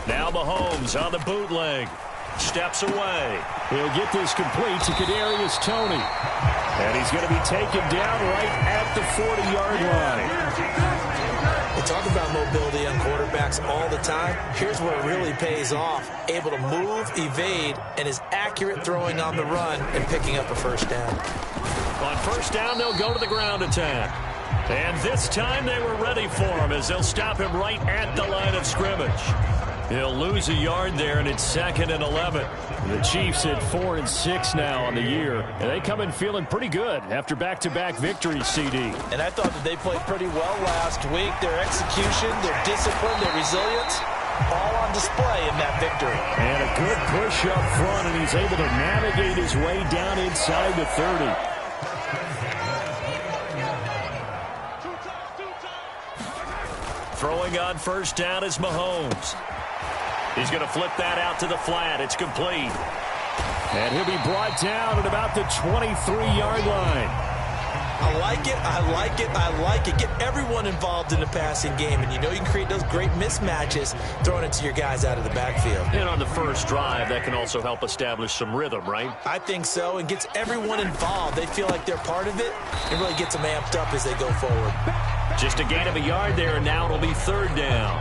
Now Mahomes on the bootleg. Steps away. He'll get this complete to Kadarius Toney. And he's going to be taken down right at the 40-yard line. We talk about mobility on quarterbacks all the time. Here's where it really pays off. Able to move, evade, and is accurate throwing on the run and picking up a first down. On first down, they'll go to the ground attack. And this time they were ready for him as they'll stop him right at the line of scrimmage. He'll lose a yard there, and it's 2nd and 11. The Chiefs at 4-6 now on the year, and they come in feeling pretty good after back-to-back victories, CD. And I thought that they played pretty well last week. Their execution, their discipline, their resilience, all on display in that victory. And a good push up front, and he's able to navigate his way down inside the 30. Throwing on first down is Mahomes. He's going to flip that out to the flat. It's complete. And he'll be brought down at about the 23-yard line. I like it, I like it, I like it. Get everyone involved in the passing game, and you know you can create those great mismatches throwing it to your guys out of the backfield. And on the first drive, that can also help establish some rhythm, right? I think so, and gets everyone involved. They feel like they're part of it. It really gets them amped up as they go forward. Just a gain of a yard there, and now it'll be 3rd down.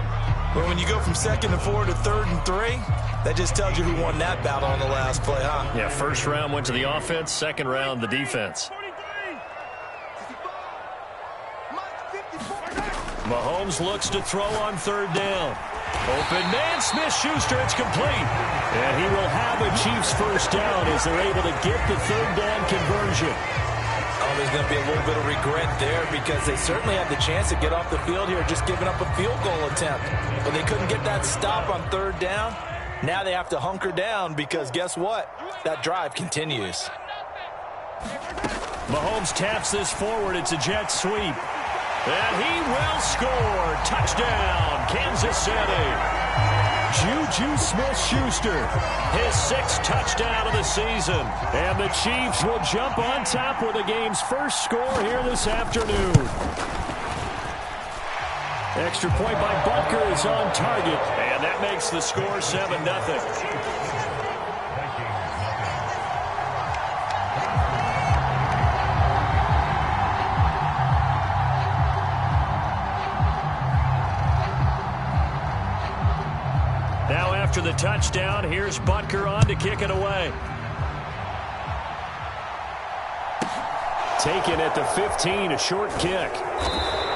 Well, when you go from 2nd and 4 to 3rd and 3, that just tells you who won that battle on the last play, huh? Yeah, first round went to the offense, second round the defense. Mahomes looks to throw on 3rd down. Open man, Smith-Schuster, it's complete. And he will have a Chiefs first down as they're able to get the 3rd down conversion. Oh, there's going to be a little bit of regret there because they certainly had the chance to get off the field here, just giving up a field goal attempt. But they couldn't get that stop on 3rd down. Now they have to hunker down because guess what? That drive continues. Mahomes taps this forward. It's a jet sweep. And he will score. Touchdown, Kansas City. Juju Smith-Schuster, his 6th touchdown of the season. And the Chiefs will jump on top with the game's first score here this afternoon. Extra point by Butker is on target. And that makes the score 7-0. After the touchdown, here's Butker on to kick it away. Taken at the 15, a short kick.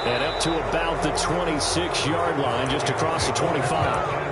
And up to about the 26-yard line, just across the 25.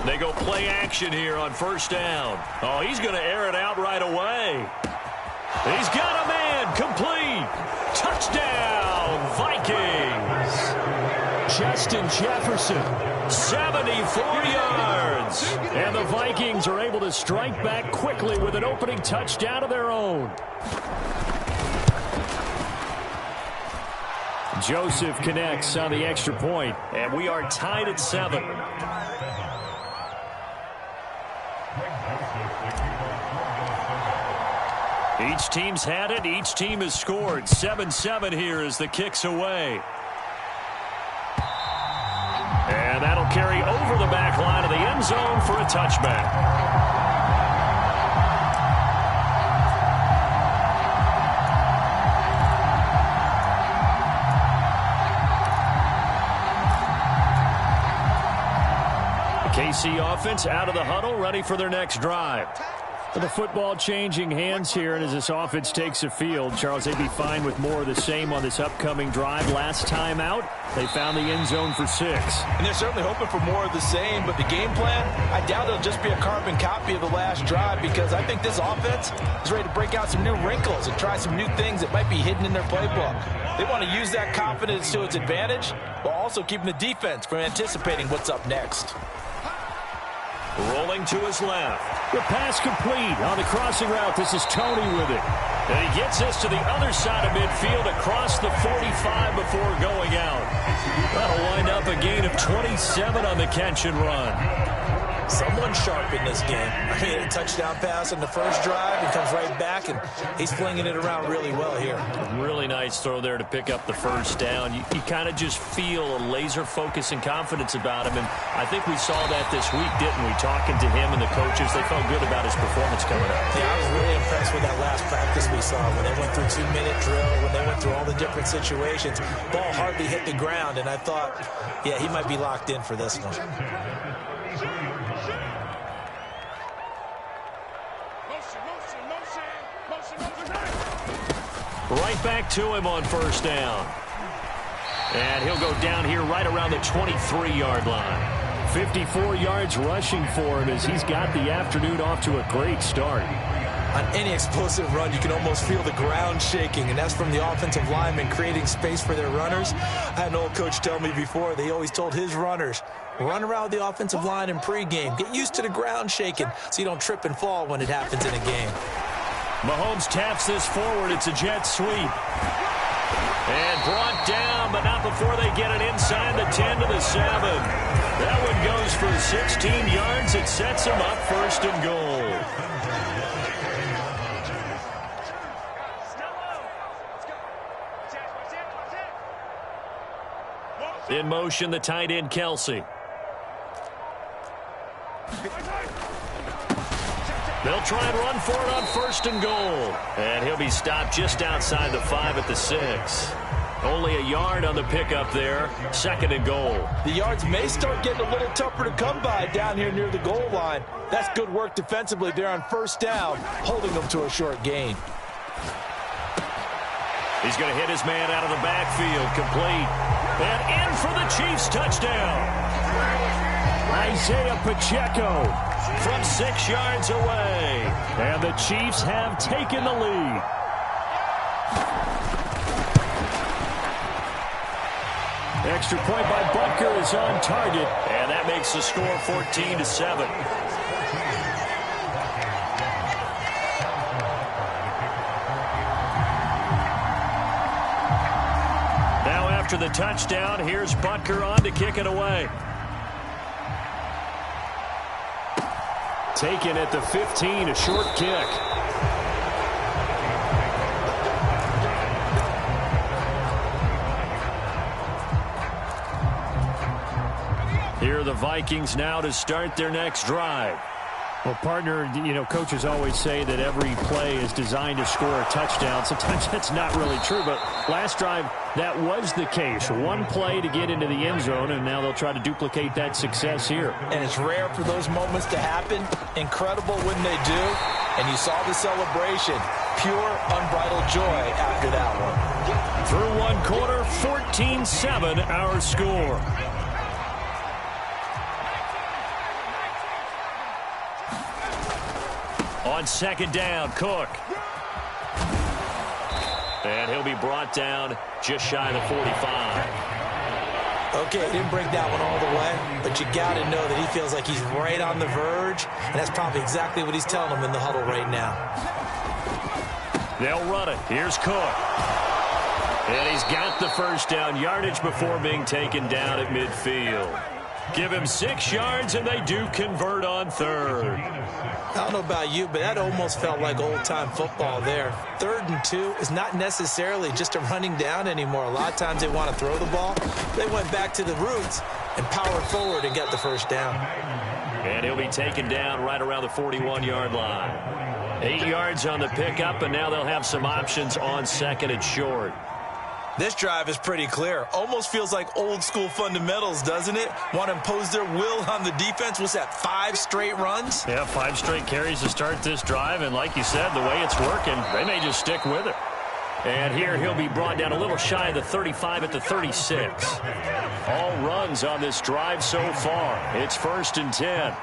They go play action here on first down. Oh, he's going to air it out right away. He's got a man, complete. Touchdown, Vikings. Justin Jefferson. 74 yards. And the Vikings are able to strike back quickly with an opening touchdown of their own. Joseph connects on the extra point. And we are tied at 7. Each team's had it. Each team has scored. 7-7 here as the kick's away. And that'll carry over the back line of the end zone for a touchback. KC offense out of the huddle, ready for their next drive. The football changing hands here, and as this offense takes the field, Charles, they'd be fine with more of the same on this upcoming drive. Last time out, they found the end zone for 6. And they're certainly hoping for more of the same, but the game plan, I doubt it'll just be a carbon copy of the last drive, because I think this offense is ready to break out some new wrinkles and try some new things that might be hidden in their playbook. They want to use that confidence to its advantage, while also keeping the defense from anticipating what's up next. Rolling to his left. The pass complete on the crossing route. This is Tony with it. And he gets this to the other side of midfield across the 45 before going out. That'll wind up a gain of 27 on the catch and run. Someone sharp in this game. I mean, a touchdown pass in the first drive and comes right back, and he's flinging it around really well here. Really nice throw there to pick up the first down. You kind of just feel a laser focus and confidence about him, and I think we saw that this week, didn't we? Talking to him and the coaches, they felt good about his performance coming up. Yeah, I was really impressed with that last practice we saw when they went through 2-minute drill, when they went through all the different situations. Ball hardly hit the ground, and I thought, yeah, he might be locked in for this one. Right back to him on first down. And he'll go down here right around the 23-yard line. 54 yards rushing for him as he's got the afternoon off to a great start. On any explosive run, you can almost feel the ground shaking, and that's from the offensive linemen creating space for their runners. I had an old coach tell me before, they always told his runners, run around the offensive line in pregame. Get used to the ground shaking so you don't trip and fall when it happens in a game. Mahomes taps this forward. It's a jet sweep. And brought down, but not before they get it inside the 10 to the 7. That one goes for 16 yards. It sets them up first and goal. In motion, the tight end, Kelsey. They'll try and run for it on first and goal. And he'll be stopped just outside the 5 at the 6. Only a yard on the pickup there. Second and goal. The yards may start getting a little tougher to come by down here near the goal line. That's good work defensively there on first down, holding them to a short gain. He's going to hit his man out of the backfield. Complete. And in for the Chiefs touchdown. Isaiah Pacheco from 6 yards away. And the Chiefs have taken the lead. Extra point by Butker is on target. And that makes the score 14-7. Now after the touchdown, here's Butker on to kick it away. Taken at the 15, a short kick. Here are the Vikings now to start their next drive. Well, partner, you know, coaches always say that every play is designed to score a touchdown. Sometimes that's not really true, but last drive, that was the case. One play to get into the end zone, and now they'll try to duplicate that success here. And it's rare for those moments to happen. Incredible when they do. And you saw the celebration. Pure, unbridled joy after that one. Through one quarter, 14-7 our score. On second down, Cook. And he'll be brought down just shy of the 45. Okay, didn't break that one all the way, but you got to know that he feels like he's right on the verge, and that's probably exactly what he's telling them in the huddle right now. They'll run it. Here's Cook. And he's got the first down, yardage before being taken down at midfield. Give him 6 yards, and they do convert on third. I don't know about you, but that almost felt like old-time football there. 3rd and 2 is not necessarily just a running down anymore. A lot of times they want to throw the ball. They went back to the roots and powered forward and got the first down. And he'll be taken down right around the 41-yard line. 8 yards on the pickup, and now they'll have some options on second and short. This drive is pretty clear. Almost feels like old school fundamentals, doesn't it? Want to impose their will on the defense. What's that, 5 straight runs? Yeah, 5 straight carries to start this drive. And like you said, the way it's working, they may just stick with it. And here he'll be brought down a little shy of the 35 at the 36. All runs on this drive so far. It's 1st and 10.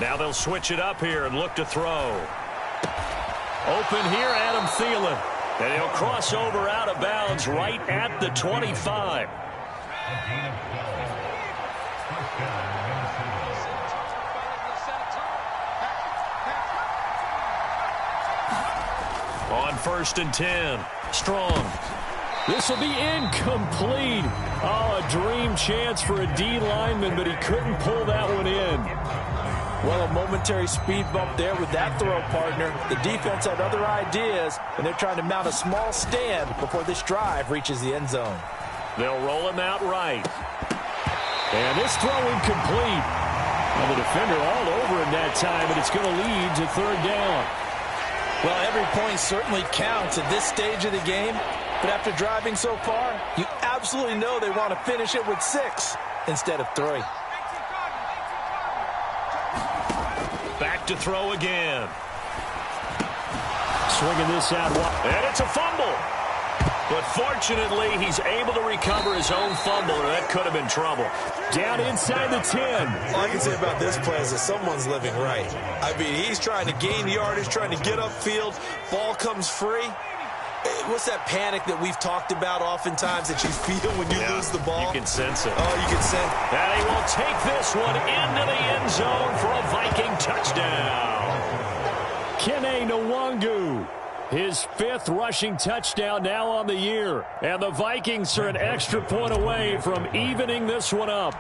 Now they'll switch it up here and look to throw. Open here, Adam Thielen. And he'll cross over out of bounds right at the 25. On 1st and 10. Strong. This will be incomplete. Oh, a dream chance for a D lineman, but he couldn't pull that one in. Well, a momentary speed bump there with that throw, partner. The defense had other ideas, and they're trying to mount a small stand before this drive reaches the end zone. They'll roll him out right. And this throw incomplete. Well, the defender all over him that time, but it's going to lead to 3rd down. Well, every point certainly counts at this stage of the game, but after driving so far, you absolutely know they want to finish it with 6 instead of 3. Back to throw again. Swinging this out. And it's a fumble. But fortunately, he's able to recover his own fumble, or that could have been trouble. Down inside the 10. All I can say about this play is that someone's living right. I mean, he's trying to gain yardage, trying to get upfield. Ball comes free. What's that panic that we've talked about oftentimes that you feel when you lose the ball? You can sense it. Oh, you can sense it. And he will take this one into the end zone for a Viking touchdown. Kene Nwangu, his 5th rushing touchdown now on the year. And the Vikings are an extra point away from evening this one up.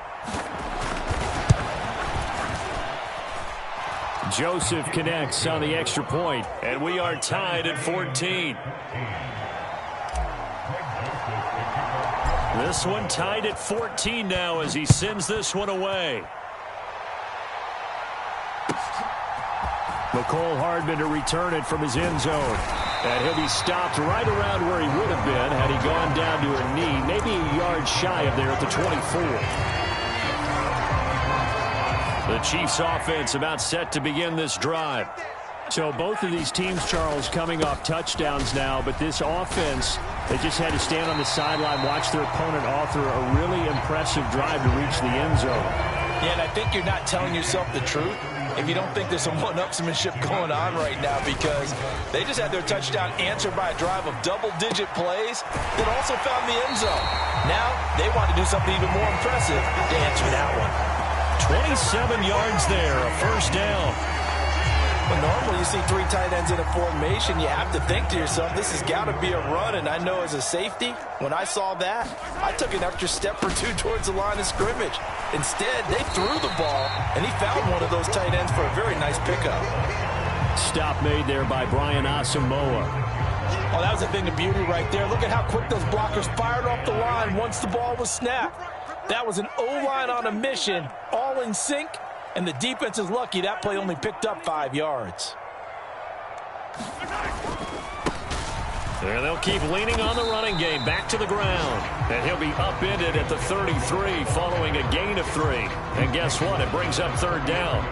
Joseph connects on the extra point, and we are tied at 14. This one tied at 14 now as he sends this one away. McCole Hardman to return it from his end zone. And he'll be stopped right around where he would have been had he gone down to a knee, maybe a yard shy of there at the 24. The Chiefs offense about set to begin this drive. So both of these teams, Charles, coming off touchdowns now, but this offense, they just had to stand on the sideline, watch their opponent author a really impressive drive to reach the end zone. Yeah, and I think you're not telling yourself the truth if you don't think there's some one-upsmanship going on right now, because they just had their touchdown answered by a drive of double-digit plays that also found the end zone. Now they want to do something even more impressive to answer that one. 27 yards there, a 1st down. But normally you see 3 tight ends in a formation, you have to think to yourself, this has got to be a run. And I know as a safety, when I saw that, I took an extra step or 2 towards the line of scrimmage. Instead, they threw the ball, and he found one of those tight ends for a very nice pickup. Stop made there by Brian Asamoah. Oh, that was a thing of beauty right there. Look at how quick those blockers fired off the line once the ball was snapped. That was an O-line on a mission, all in sync, and the defense is lucky that play only picked up 5 yards. There they'll keep leaning on the running game, back to the ground. And he'll be upended at the 33 following a gain of 3. And guess what? It brings up 3rd down.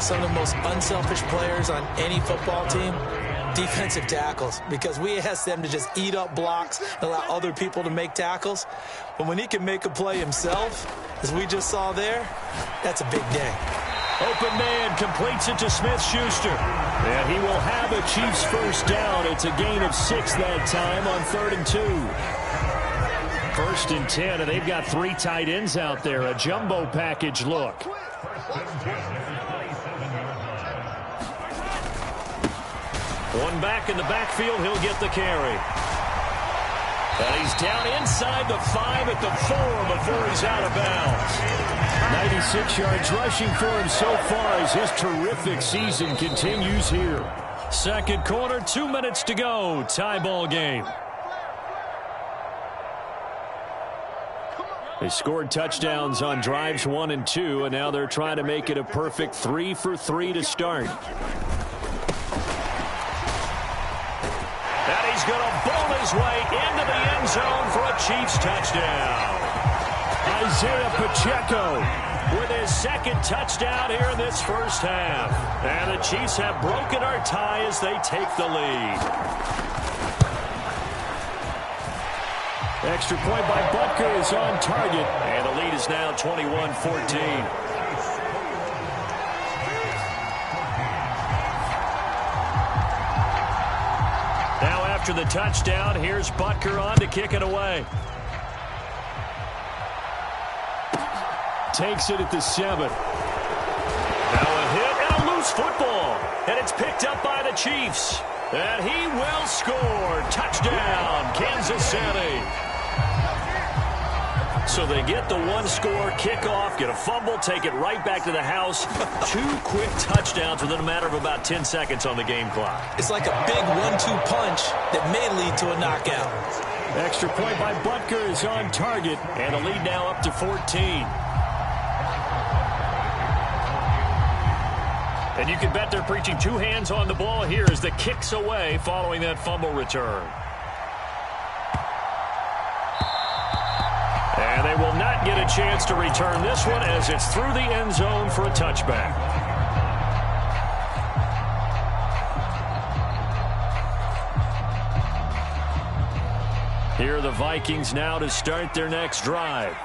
Some of the most unselfish players on any football team, defensive tackles, because we ask them to just eat up blocks and allow other people to make tackles. But when he can make a play himself, as we just saw there, that's a big day. Open man completes it to Smith-Schuster. And he will have a Chiefs 1st down. It's a gain of 6 that time on 3rd and 2. 1st and 10, and they've got 3 tight ends out there. A jumbo package look. One back in the backfield, he'll get the carry. And he's down inside the 5 at the 4 before he's out of bounds. 96 yards rushing for him so far as his terrific season continues here. Second quarter, 2 minutes to go. Tie ball game. They scored touchdowns on drives 1 and 2, and now they're trying to make it a perfect 3 for 3 to start. And he's going to bowl his way into the end zone for a Chiefs touchdown. Isaiah Pacheco with his second touchdown here in this first half. And the Chiefs have broken our tie as they take the lead. Extra point by Butker is on target. And the lead is now 21-14. Now after the touchdown, here's Butker on to kick it away. Takes it at the 7. Now a hit and a loose football. And it's picked up by the Chiefs. And he will score. Touchdown, Kansas City. So they get the one-score kickoff, get a fumble, take it right back to the house. 2 quick touchdowns within a matter of about 10 seconds on the game clock. It's like a big 1-2 punch that may lead to a knockout. Extra point by Butker is on target. And a lead now up to 14. And you can bet they're preaching 2 hands on the ball here as the kick's away following that fumble return. And they will not get a chance to return this one as it's through the end zone for a touchback. Here are the Vikings now to start their next drive.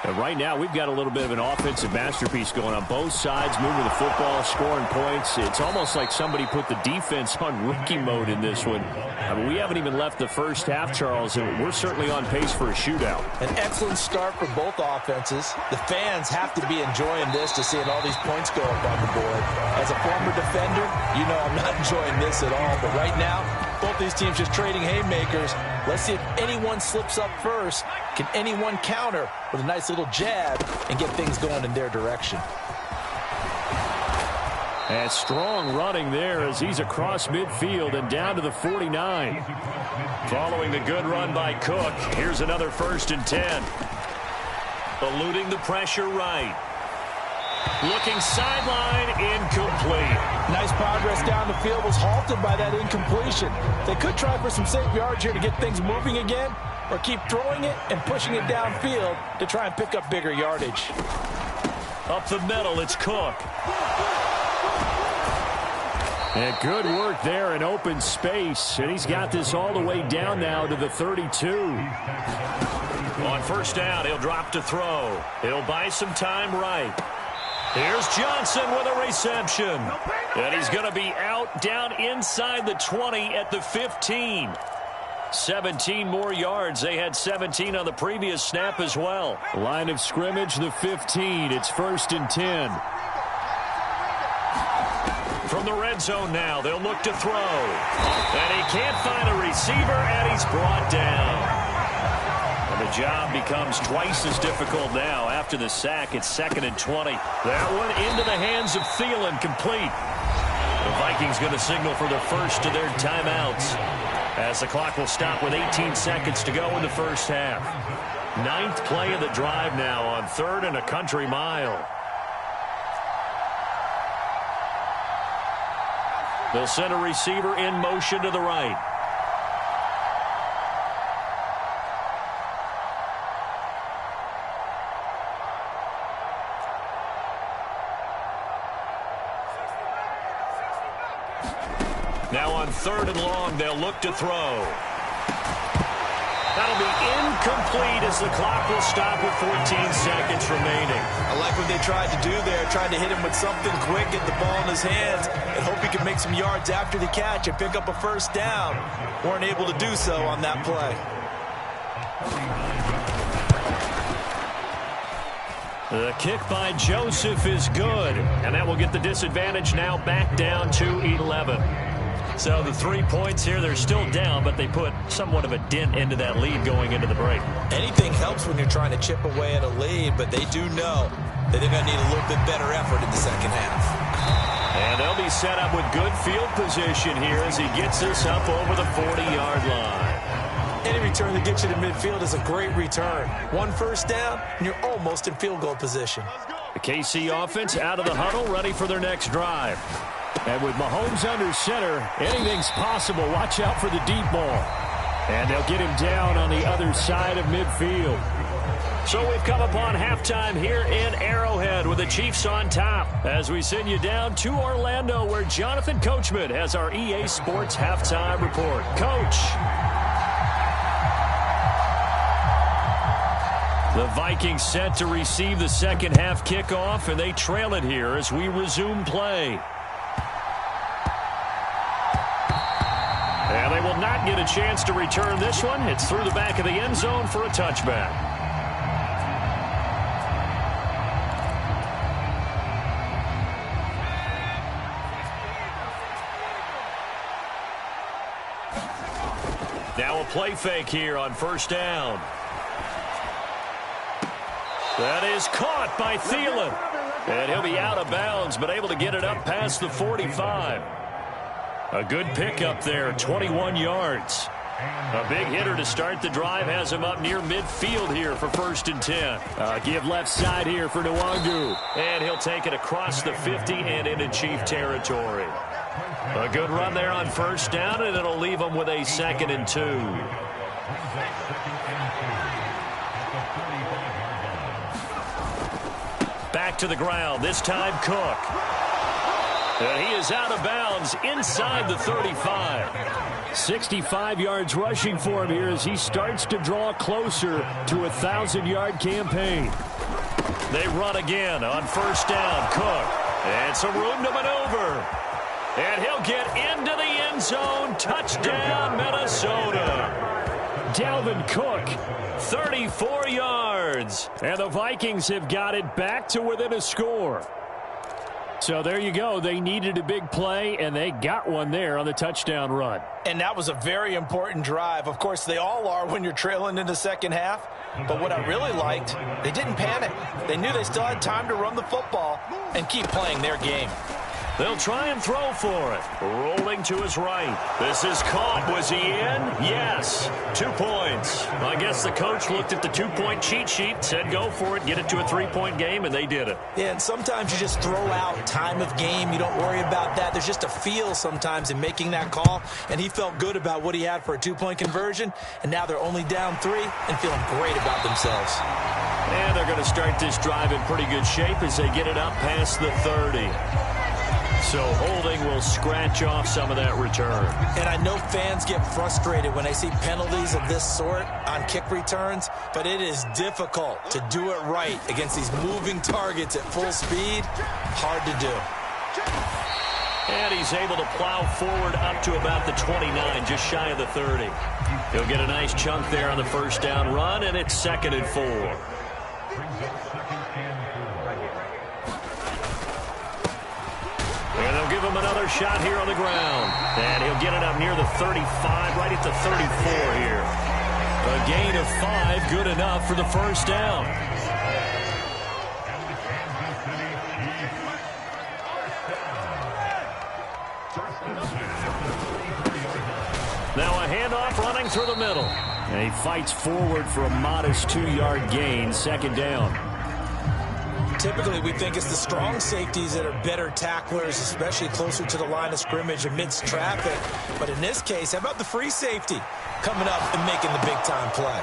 And right now, we've got a little bit of an offensive masterpiece going on both sides, moving the football, scoring points. It's almost like somebody put the defense on rookie mode in this one. I mean, we haven't even left the first half, Charles, and we're certainly on pace for a shootout. An excellent start for both offenses. The fans have to be enjoying this to seeing all these points go up on the board. As a former defender, you know I'm not enjoying this at all. But right now, both these teams just trading haymakers. Let's see if anyone slips up first. Can anyone counter with a nice little jab and get things going in their direction? And strong running there as he's across midfield and down to the 49. Following the good run by Cook, here's another 1st and 10. Eluding the pressure right. Looking sideline, incomplete. Nice progress down the field, was halted by that incompletion. They could try for some safe yards here to get things moving again, or keep throwing it and pushing it downfield to try and pick up bigger yardage. Up the middle, it's Cook. And good work there in open space. And he's got this all the way down now to the 32. On 1st down, he'll drop to throw. He'll buy some time right. Here's Johnson with a reception. And he's going to be out down inside the 20 at the 15. 17 more yards. They had 17 on the previous snap as well. Line of scrimmage, the 15. It's 1st and 10. From the red zone now, they'll look to throw. And he can't find a receiver, and he's brought down. And the job becomes twice as difficult now. After the sack, it's 2nd and 20. That one into the hands of Thielen, complete. The Vikings going to signal for the first of their timeouts, as the clock will stop with 18 seconds to go in the first half. 9th play of the drive now on 3rd and a country mile. They'll send a receiver in motion to the right. Now on 3rd and long, they'll look to throw. That'll be incomplete as the clock will stop with 14 seconds remaining. I like what they tried to do there, tried to hit him with something quick, get the ball in his hands, and hope he can make some yards after the catch and pick up a 1st down. Weren't able to do so on that play. The kick by Joseph is good, and that will get the disadvantage now back down to 11. So the 3 points here, they're still down, but they put somewhat of a dent into that lead going into the break. Anything helps when you're trying to chip away at a lead, but they do know that they're going to need a little bit better effort in the second half. And they'll be set up with good field position here as he gets this up over the 40-yard line. Any return that gets you to midfield is a great return. 1 first down, and you're almost in field goal position. The KC offense out of the huddle, ready for their next drive. And with Mahomes under center, anything's possible. Watch out for the deep ball. And they'll get him down on the other side of midfield. So we've come upon halftime here in Arrowhead with the Chiefs on top as we send you down to Orlando where Jonathan Coachman has our EA Sports halftime report. Coach. The Vikings set to receive the second half kickoff, and they trail it here as we resume play. And they will not get a chance to return this one. It's through the back of the end zone for a touchback. Now a play fake here on first down. That is caught by Thielen. And he'll be out of bounds, but able to get it up past the 45. A good pickup there, 21 yards. A big hitter to start the drive has him up near midfield here for 1st and 10. Give left side here for Nwangu. And he'll take it across the 50 and into Chief territory. A good run there on first down, and it'll leave them with a 2nd and 2. Back to the ground, this time Cook. And he is out of bounds inside the 35. 65 yards rushing for him here as he starts to draw closer to a 1,000-yard campaign. They run again on first down. Cook. And some room to maneuver. And he'll get into the end zone. Touchdown, Minnesota. Dalvin Cook, 34 yards. And the Vikings have got it back to within a score. So there you go. They needed a big play, and they got one there on the touchdown run. And that was a very important drive. Of course, they all are when you're trailing in the second half. But what I really liked, they didn't panic. They knew they still had time to run the football and keep playing their game. They'll try and throw for it. Rolling to his right. This is caught. Was he in? Yes. 2 points. I guess the coach looked at the 2-point cheat sheet, said go for it, get it to a 3-point game, and they did it. Yeah, and sometimes you just throw out time of game. You don't worry about that. There's just a feel sometimes in making that call, and he felt good about what he had for a 2-point conversion, and now they're only down 3 and feeling great about themselves. And they're going to start this drive in pretty good shape as they get it up past the 30. So holding will scratch off some of that return. And I know fans get frustrated when they see penalties of this sort on kick returns, but it is difficult to do it right against these moving targets at full speed. Hard to do. And he's able to plow forward up to about the 29, just shy of the 30. He'll get a nice chunk there on the first down run, and it's 2nd and 4. And they'll give him another shot here on the ground. And he'll get it up near the 35, right at the 34 here. A gain of 5, good enough for the first down. Now a handoff running through the middle. And he fights forward for a modest 2-yard gain, 2nd down. Typically, we think it's the strong safeties that are better tacklers, especially closer to the line of scrimmage amidst traffic. But in this case, how about the free safety coming up and making the big-time play?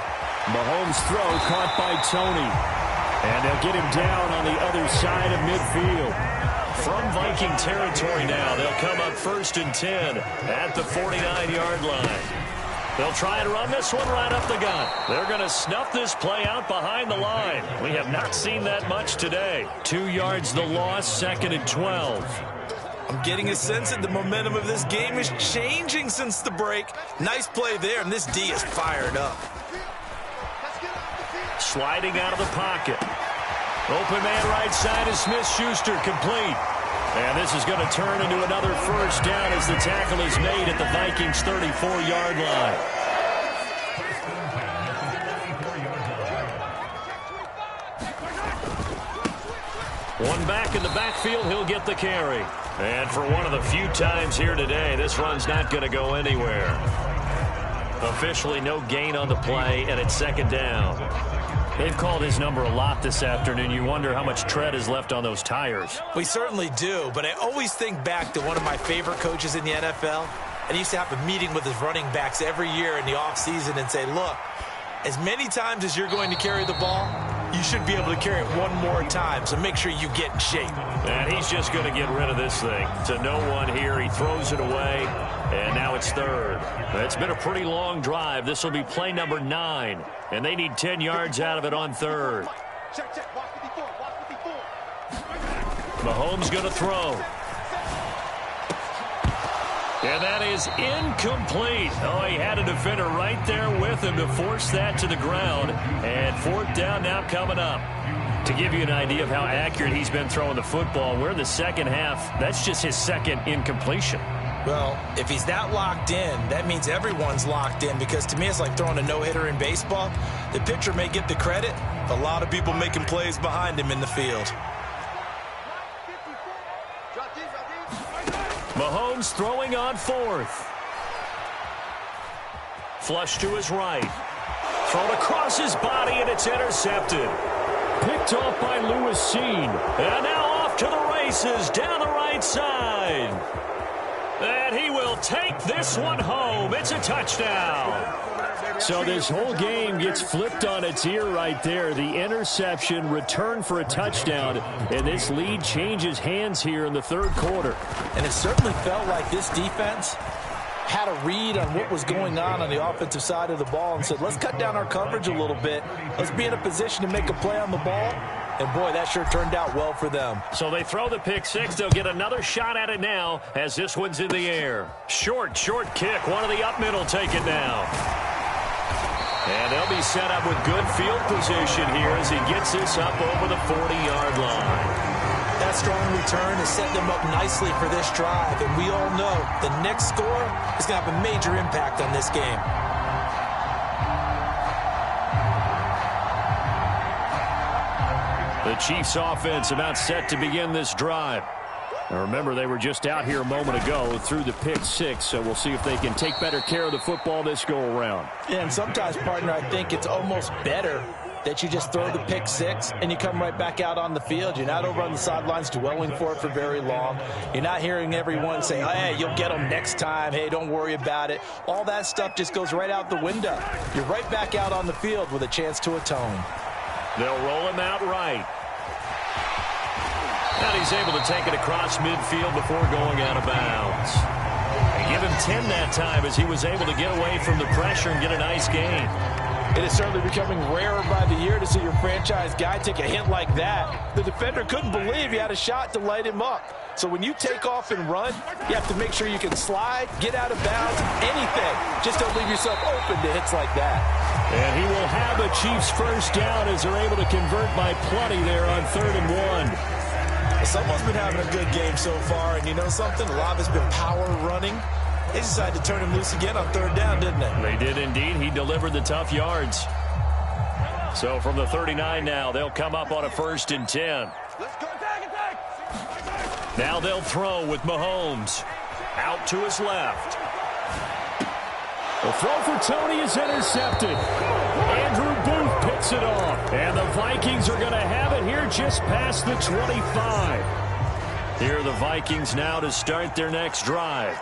Mahomes' throw caught by Tony. And they'll get him down on the other side of midfield. From Viking territory now, they'll come up 1st and 10 at the 49-yard line. They'll try and run this one right up the gut. They're going to snuff this play out behind the line. We have not seen that much today. 2 yards the loss, 2nd and 12. I'm getting a sense that the momentum of this game is changing since the break. Nice play there, and this D is fired up. Sliding out of the pocket. Open man right side is Smith-Schuster, complete. And this is going to turn into another first down as the tackle is made at the Vikings' 34-yard line. One back in the backfield, he'll get the carry. And for one of the few times here today, this run's not going to go anywhere. Officially no gain on the play, and it's 2nd down. They've called his number a lot this afternoon. You wonder how much tread is left on those tires. We certainly do, but I always think back to one of my favorite coaches in the NFL. And he used to have a meeting with his running backs every year in the offseason and say, look, as many times as you're going to carry the ball, you should be able to carry it one more time, so make sure you get in shape. And he's just going to get rid of this thing. To no one here. He throws it away, and now it's third. It's been a pretty long drive. This will be play number 9, and they need 10 yards out of it on third. Mahomes going to throw. And that is incomplete. Oh, he had a defender right there with him to force that to the ground. And fourth down now coming up. To give you an idea of how accurate he's been throwing the football, we're in the second half. That's just his second incompletion. Well, if he's that locked in, that means everyone's locked in, because to me it's like throwing a no-hitter in baseball. The pitcher may get the credit, a lot of people making plays behind him in the field. Mahomes throwing on fourth. Flush to his right. Thrown across his body, and it's intercepted. Picked off by Lewis Seen. And now off to the races down the right side. And he will take this one home. It's a touchdown. So this whole game gets flipped on its ear right there. The interception, return for a touchdown, and this lead changes hands here in the third quarter. And it certainly felt like this defense had a read on what was going on the offensive side of the ball and said, let's cut down our coverage a little bit. Let's be in a position to make a play on the ball. And, boy, that sure turned out well for them. So they throw the pick six. They'll get another shot at it now as this one's in the air. Short kick. One of the up middle take it now. And they'll be set up with good field position here as he gets this up over the 40-yard line. That strong return has set them up nicely for this drive. And we all know the next score is going to have a major impact on this game. The Chiefs offense about set to begin this drive. Now remember, they were just out here a moment ago through the pick six, so we'll see if they can take better care of the football this go-around. And sometimes, partner, I think it's almost better that you just throw the pick six and you come right back out on the field. You're not over on the sidelines dwelling for it for very long. You're not hearing everyone say, oh, hey, you'll get them next time. Hey, don't worry about it. All that stuff just goes right out the window. You're right back out on the field with a chance to atone. They'll roll him out right. And he's able to take it across midfield before going out of bounds. They give him 10 that time as he was able to get away from the pressure and get a nice gain. It is certainly becoming rarer by the year to see your franchise guy take a hit like that. The defender couldn't believe he had a shot to light him up. So when you take off and run, you have to make sure you can slide, get out of bounds, anything. Just don't leave yourself open to hits like that. And he will have a Chiefs first down as they're able to convert by plenty there on 3rd and 1. Someone's been having a good game so far, and you know something? A lot of it's been power running. They decided to turn him loose again on 3rd down, didn't they? They did indeed. He delivered the tough yards. So from the 39 now, they'll come up on a 1st and 10. Let's go, attack. Now they'll throw with Mahomes. Out to his left. The throw for Tony is intercepted. Andrew Booth picks it off. And the Vikings are going to have it here just past the 25. Here are the Vikings now to start their next drive.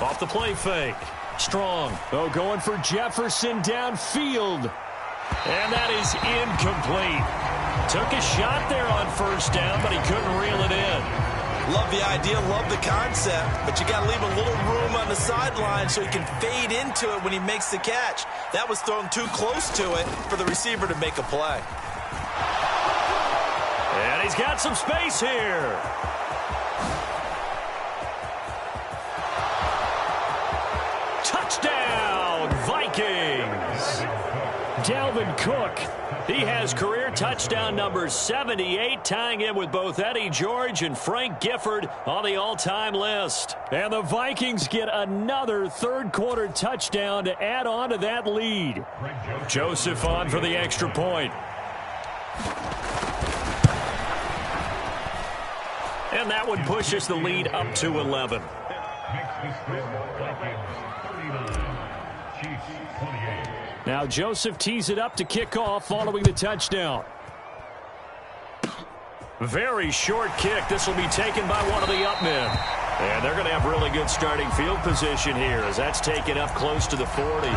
Off the play fake. Strong. Oh, going for Jefferson downfield. And that is incomplete. Took a shot there on 1st down, but he couldn't reel it in. Love the idea, love the concept, but you got to leave a little room on the sideline so he can fade into it when he makes the catch. That was thrown too close to it for the receiver to make a play. And he's got some space here. Touchdown, Vikings. Dalvin Cook. He has career touchdown number 78, tying him with both Eddie George and Frank Gifford on the all-time list. And the Vikings get another 3rd quarter touchdown to add on to that lead. Joseph on for the extra point. And that would push us the lead up to 11. Now Joseph tees it up to kick off following the touchdown. Very short kick. This will be taken by one of the up men. And they're going to have really good starting field position here as that's taken up close to the 40.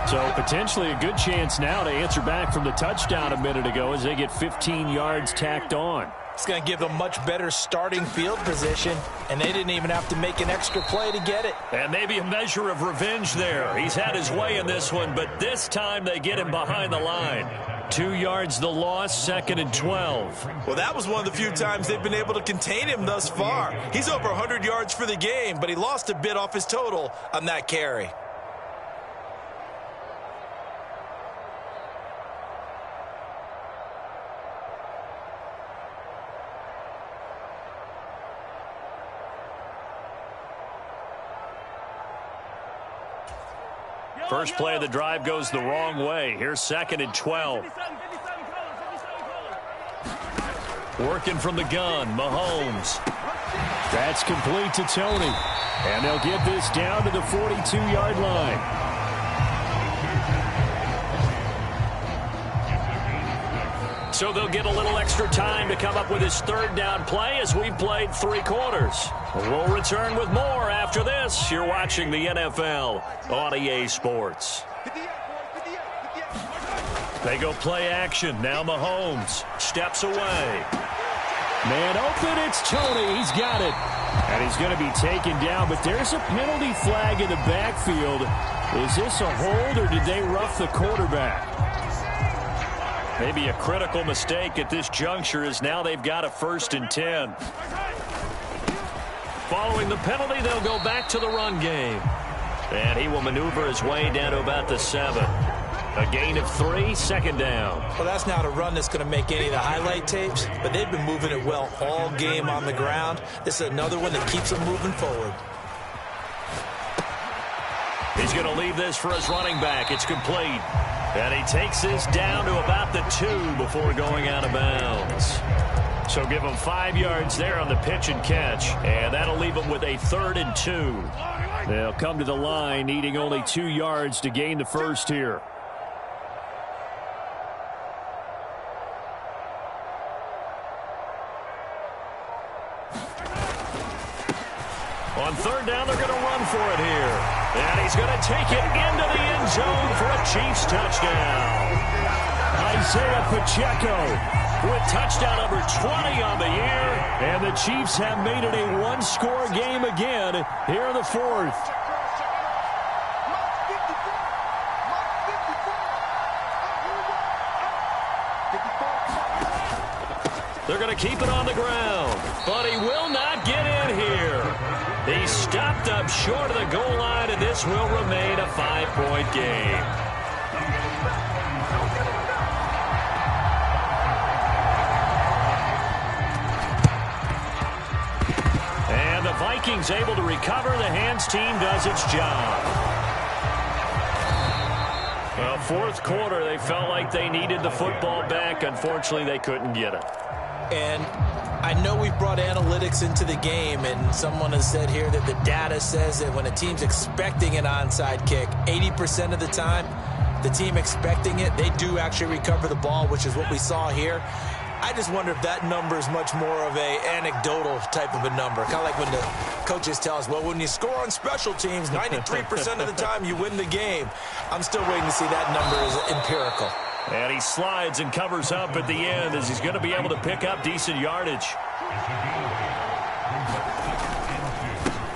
So potentially a good chance now to answer back from the touchdown a minute ago as they get 15 yards tacked on. It's going to give them much better starting field position, and they didn't even have to make an extra play to get it. And maybe a measure of revenge there. He's had his way in this one, but this time they get him behind the line. 2 yards the loss, 2nd and 12. Well, that was one of the few times they've been able to contain him thus far. He's over 100 yards for the game, but he lost a bit off his total on that carry. First play of the drive goes the wrong way. Here's 2nd and 12. Working from the gun, Mahomes. That's complete to Tony. And they'll get this down to the 42-yard line. So they'll get a little extra time to come up with his 3rd down play as we've played 3 quarters. We'll return with more after this. You're watching the NFL on EA Sports. They go play action. Now Mahomes steps away. Man open, it's Tony. He's got it. And he's going to be taken down, but there's a penalty flag in the backfield. Is this a hold or did they rough the quarterback? Maybe a critical mistake at this juncture as now they've got a 1st and 10. Following the penalty, they'll go back to the run game. And he will maneuver his way down to about the 7. A gain of 3, 2nd down. Well, that's not a run that's going to make any of the highlight tapes, but they've been moving it well all game on the ground. This is another one that keeps them moving forward. He's going to leave this for his running back. It's complete. And he takes this down to about the 2 before going out of bounds. So give him 5 yards there on the pitch and catch. And that'll leave him with a 3rd and 2. They'll come to the line needing only 2 yards to gain the first here. On 3rd down, they're going to run for it here. And he's going to take it into the end zone for a Chiefs touchdown. Isaiah Pacheco with touchdown number 20 on the year. And the Chiefs have made it a one-score game again here in the 4th. They're going to keep it on the ground, but he will not get in here. He stopped up short of the goal line, and this will remain a 5-point game. And the Vikings able to recover. The hands team does its job. Well, 4th quarter, they felt like they needed the football back. Unfortunately, they couldn't get it. And I know we've brought analytics into the game, and someone has said here that the data says that when a team's expecting an onside kick, 80% of the time, the team expecting it, they do actually recover the ball, which is what we saw here. I just wonder if that number is much more of a anecdotal type of a number. Kind of like when the coaches tell us, well, when you score on special teams, 93% of the time you win the game. I'm still waiting to see that number is empirical. And he slides and covers up at the end as he's going to be able to pick up decent yardage.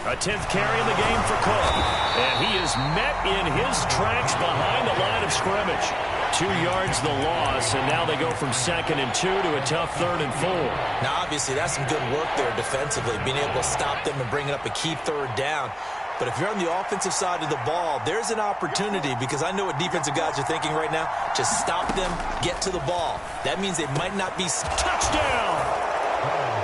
A 10th carry in the game for Cook. And he is met in his tracks behind the line of scrimmage. 2 yards the loss, and now they go from 2nd and 2 to a tough 3rd and 4. Now, obviously, that's some good work there defensively, being able to stop them and bringing up a key 3rd down. But if you're on the offensive side of the ball, there's an opportunity, because I know what defensive guys are thinking right now. Just stop them, get to the ball. That means they might not be... Touchdown!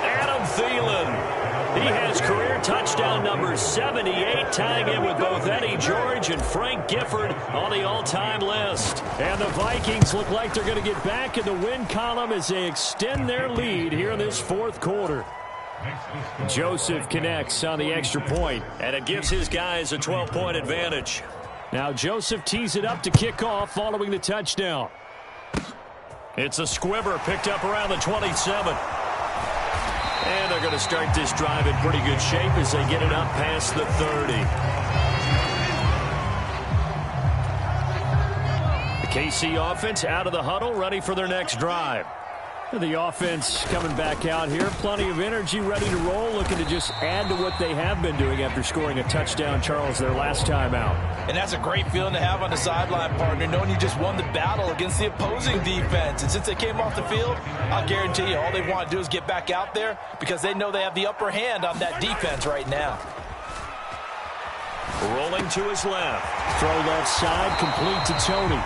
Adam Thielen. He has career touchdown number 78, tying in with both Eddie George and Frank Gifford on the all-time list. And the Vikings look like they're going to get back in the win column as they extend their lead here in this 4th quarter. Joseph connects on the extra point. And it gives his guys a 12-point advantage. Now Joseph tees it up to kick off following the touchdown. It's a squibber picked up around the 27. And they're going to start this drive in pretty good shape as they get it up past the 30. The KC offense out of the huddle, ready for their next drive. The offense coming back out here. Plenty of energy, ready to roll, looking to just add to what they have been doing after scoring a touchdown, Charles, their last time out. And that's a great feeling to have on the sideline, partner, knowing you just won the battle against the opposing defense. And since they came off the field, I'll guarantee you all they want to do is get back out there because they know they have the upper hand on that defense right now. Rolling to his left. Throw left side, complete to Tony.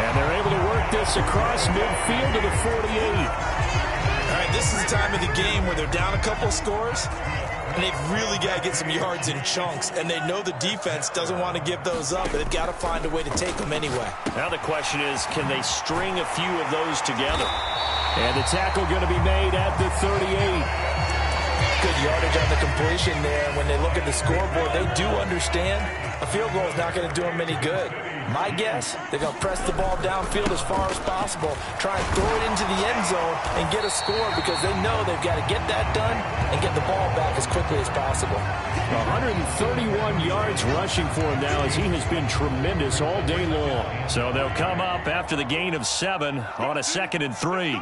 And they're able to work this across midfield to the 48. All right, this is the time of the game where they're down a couple of scores, and they've really got to get some yards in chunks, and they know the defense doesn't want to give those up, but they've got to find a way to take them anyway. Now the question is, can they string a few of those together? And the tackle going to be made at the 38. Good yardage on the completion there. When they look at the scoreboard, they do understand a field goal is not going to do them any good. My guess, they're going to press the ball downfield as far as possible, try and throw it into the end zone and get a score because they know they've got to get that done and get the ball back as quickly as possible. 131 yards rushing for him now as he has been tremendous all day long. So they'll come up after the gain of 7 on a 2nd and 3.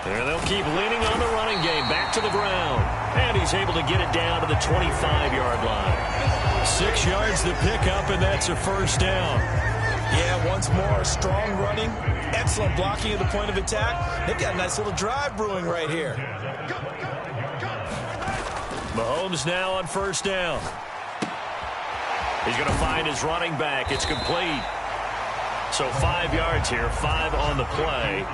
There they'll keep leaning on the running game back to the ground. And he's able to get it down to the 25-yard line. 6 yards to pick up, and that's a first down. Yeah, once more, strong running, excellent blocking at the point of attack. They've got a nice little drive brewing right here. Mahomes now on first down. He's going to find his running back. It's complete. So 5 yards here, 5 on the play,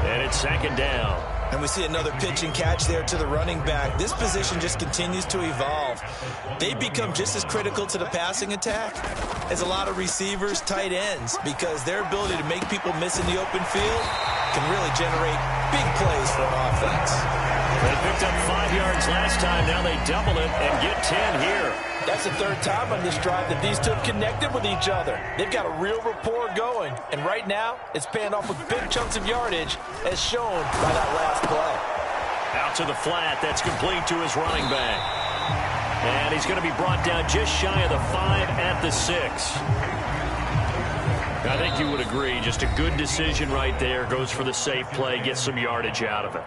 and it's 2nd down. And we see another pitch and catch there to the running back. This position just continues to evolve. They become just as critical to the passing attack as a lot of receivers, tight ends, because their ability to make people miss in the open field can really generate big plays for an offense. They picked up 5 yards last time. Now they double it and get 10 here. That's the 3rd time on this drive that these two have connected with each other. They've got a real rapport going, and right now it's paying off with big chunks of yardage as shown by that last play. Out to the flat. That's complete to his running back. And he's going to be brought down just shy of the 5 at the 6. I think you would agree, just a good decision right there. Goes for the safe play, gets some yardage out of it.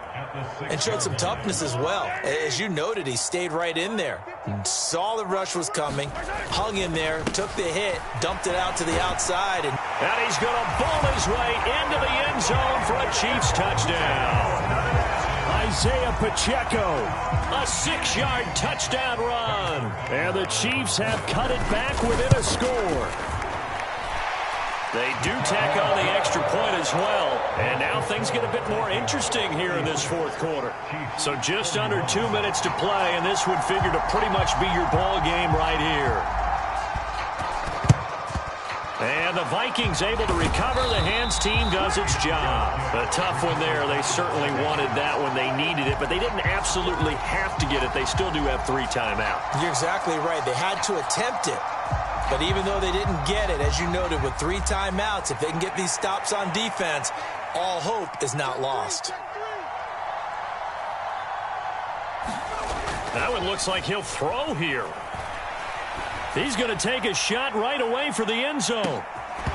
And showed some toughness as well. As you noted, he stayed right in there. Saw the rush was coming, hung in there, took the hit, dumped it out to the outside. And he's going to bowl his way into the end zone for a Chiefs touchdown. Isaiah Pacheco. A 6-yard touchdown run. And the Chiefs have cut it back within a score. They do tack on the extra point as well. And now things get a bit more interesting here in this 4th quarter. So just under 2 minutes to play, and this would figure to pretty much be your ball game right here. And the Vikings able to recover. The hands team does its job. A tough one there. They certainly wanted that when they needed it, but they didn't absolutely have to get it. They still do have 3 timeouts. You're exactly right. They had to attempt it. But even though they didn't get it, as you noted, with 3 timeouts, if they can get these stops on defense, all hope is not lost. That one looks like he'll throw here. He's going to take a shot right away for the end zone.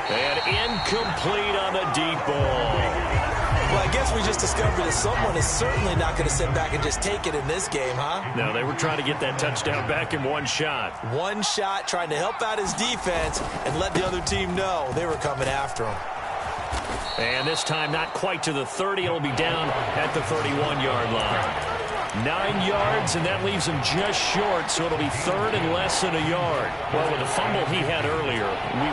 And incomplete on the deep ball. Well, I guess we just discovered that someone is certainly not going to sit back and just take it in this game, huh? No, they were trying to get that touchdown back in one shot. One shot, trying to help out his defense and let the other team know they were coming after him. And this time not quite to the 30. It'll be down at the 31-yard line. 9 yards, and that leaves him just short, so it'll be 3rd and less than a yard. Well, with the fumble he had earlier,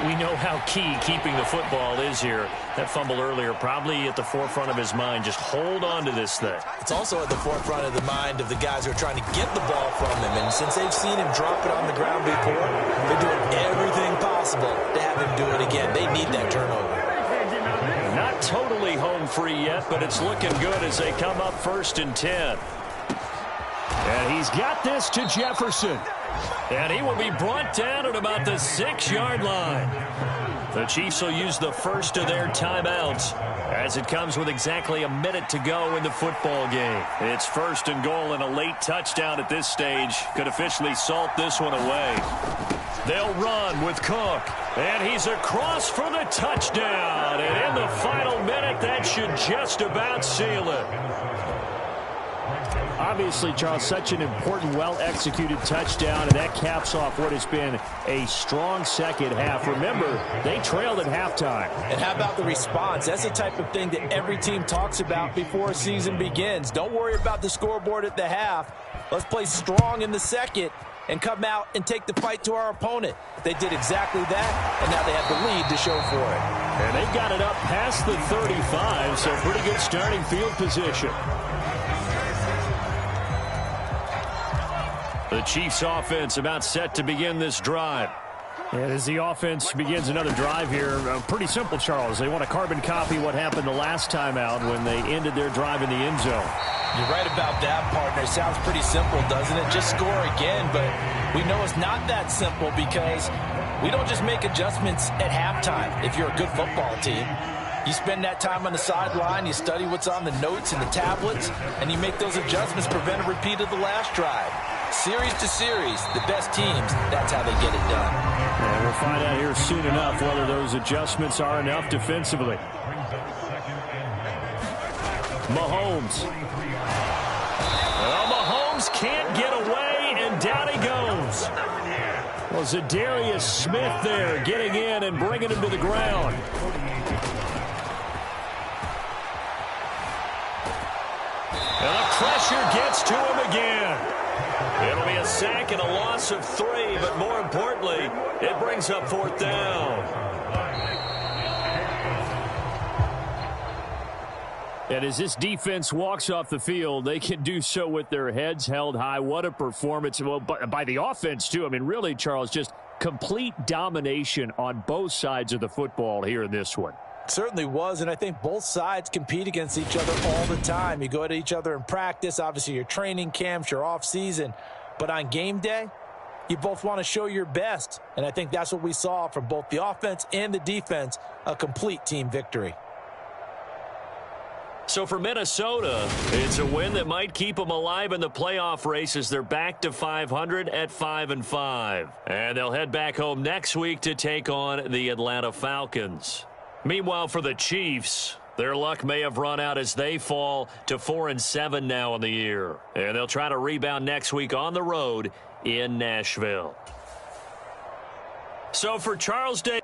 we know how key keeping the football is here. That fumble earlier probably at the forefront of his mind. Just hold on to this thing. It's also at the forefront of the mind of the guys who are trying to get the ball from him. And since they've seen him drop it on the ground before, they're doing everything possible to have him do it again. They need that turnover. Not totally home free yet, but it's looking good as they come up 1st and 10. And he's got this to Jefferson. And he will be brought down at about the 6-yard line. The Chiefs will use the first of their timeouts as it comes with exactly a minute to go in the football game. It's 1st and goal, and a late touchdown at this stage could officially salt this one away. They'll run with Cook, and he's across for the touchdown. And in the final minute, that should just about seal it. Obviously, Charles, such an important, well-executed touchdown, and that caps off what has been a strong second half. Remember, they trailed at halftime. And how about the response? That's the type of thing that every team talks about before a season begins. Don't worry about the scoreboard at the half. Let's play strong in the second and come out and take the fight to our opponent. They did exactly that, and now they have the lead to show for it. And they've got it up past the 35, so pretty good starting field position. The Chiefs offense about set to begin this drive. And as the offense begins another drive here, pretty simple, Charles. They want to carbon copy what happened the last time out when they ended their drive in the end zone. You're right about that, partner. It sounds pretty simple, doesn't it? Just score again, but we know it's not that simple because we don't just make adjustments at halftime if you're a good football team. You spend that time on the sideline, you study what's on the notes and the tablets, and you make those adjustments, prevent a repeat of the last drive. Series to series, the best teams, that's how they get it done. And we'll find out here soon enough whether those adjustments are enough defensively. Mahomes. Well, Mahomes can't get away, and down he goes. Well, Zadarius Smith there getting in and bringing him to the ground. And the pressure gets to him again. It'll be a sack and a loss of 3, but more importantly, it brings up 4th down. And as this defense walks off the field, they can do so with their heads held high. What a performance. Well, by the offense, too. I mean, really, Charles, just complete domination on both sides of the football here in this one. Certainly was, and I think both sides compete against each other all the time. You go at each other in practice, obviously your training camps, your off-season, but on game day, you both want to show your best, and I think that's what we saw from both the offense and the defense, a complete team victory. So for Minnesota, it's a win that might keep them alive in the playoff race as they're back to 500 at 5-5. And they'll head back home next week to take on the Atlanta Falcons. Meanwhile, for the Chiefs, their luck may have run out as they fall to 4-7 now in the year. And they'll try to rebound next week on the road in Nashville. So for Charles Day.